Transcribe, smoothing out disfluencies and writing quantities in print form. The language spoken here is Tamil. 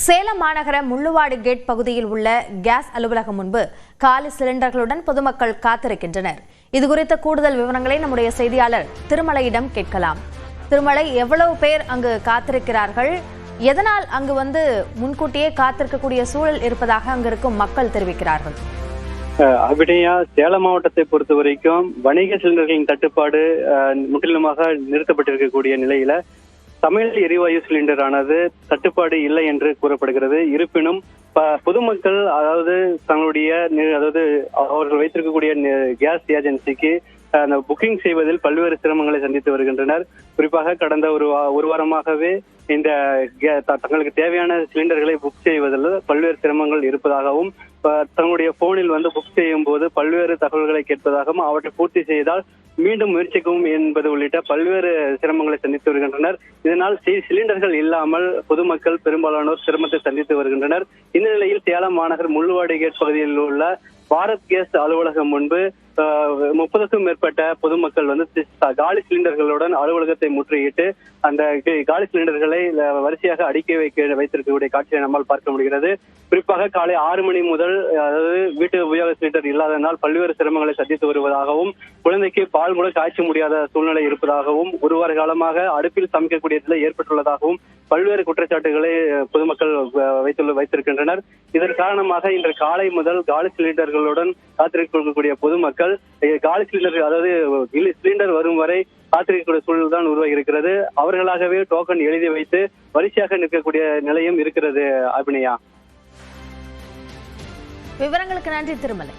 சேலம் மாநகர முள்ளுவாடி கேட் பகுதியில் உள்ள கேஸ் அலுவலகம் முன்பு காலி சிலிண்டர்களுடன் பொதுமக்கள் காத்திருக்கின்றனர். இதுகுறித்த கூடுதல் விவரங்களை நம்முடைய செய்தியாளர் திருமலையிடம் கேட்கலாம். திருமலை, எவ்வளவு பேர் அங்கு காத்திருக்கிறார்கள்? எதனால் அங்கு முன்கூட்டியே காத்திருக்கக்கூடிய சூழல் இருப்பதாக அங்கு இருக்கும் மக்கள் தெரிவிக்கிறார்கள்? அபிநயா, சேலம் மாவட்டத்தை பொறுத்த வரைக்கும் வணிக சிலிண்டர்களின் தட்டுப்பாடு முற்றிலுமாக நிறுத்தப்பட்டிருக்கக்கூடிய நிலையில சமையல் எரிவாயு சிலிண்டர் ஆனது தட்டுப்பாடு இல்லை என்று கூறப்படுகிறது. இருப்பினும் பொதுமக்கள் தங்களுடைய அவர்கள் வைத்திருக்கக்கூடிய கேஸ் ஏஜென்சிக்கு அந்த புக்கிங் செய்வதில் பல்வேறு சிரமங்களை சந்தித்து வருகின்றனர். குறிப்பாக கடந்த ஒரு வாரமாகவே இந்த தங்களுக்கு தேவையான சிலிண்டர்களை புக் செய்வதில் பல்வேறு சிரமங்கள் இருப்பதாகவும், தங்களுடைய போனில் புக் செய்யும் போது பல்வேறு தகவல்களை கேட்பதாகவும், அவற்றை பூர்த்தி செய்தால் மீண்டும் முயற்சிக்கவும் என்பது உள்ளிட்ட பல்வேறு சிரமங்களை சந்தித்து வருகின்றனர். இதனால் சிலிண்டர்கள் இல்லாமல் பொதுமக்கள் பெரும்பாலானோர் சிரமத்தை சந்தித்து வருகின்றனர். இந்த நிலையில் சேலம் மாநகர் முள்ளுவாடி கேட் பகுதியில் உள்ள பாரத் கேஸ் அலுவலகம் முன்பு 30க்கும் மேற்பட்ட பொதுமக்கள் காலி சிலிண்டர்களுடன் அலுவலகத்தை முற்றுகையிட்டு அந்த காலி சிலிண்டர்களை வரிசையாக அடுக்கி வைத்திருக்கக்கூடிய காட்சியை நம்மால் பார்க்க முடிகிறது. குறிப்பாக காலை 6 மணி முதல் வீட்டு உபயோக சிலிண்டர் இல்லாததனால் பல்வேறு சிரமங்களை சந்தித்து வருவதாகவும், குழந்தைக்கு பால் கூட காய்ச்ச முடியாத சூழ்நிலை இருப்பதாகவும், ஒரு வார காலமாக அடுப்பில் சமைக்கக்கூடிய நிலை ஏற்பட்டுள்ளதாகவும் பல்வேறு குற்றச்சாட்டுகளை பொதுமக்கள் வைத்திருக்கின்றனர். இதன் காரணமாக இன்று காலை முதல் காலி சிலிண்டர்களுடன் காத்திருக்கக்கூடிய பொதுமக்கள் காலி சிலிண்டர் சிலிண்டர் வரும் வரை காத்திருக்கக்கூடிய சூழல் தான் உருவாகி இருக்கிறது. அவர்களாகவே டோக்கன் எழுதி வைத்து வரிசையாக நிற்கக்கூடிய நிலையும் இருக்கிறது. அபிநயா, விவரங்களுக்கு நன்றி திருமலை.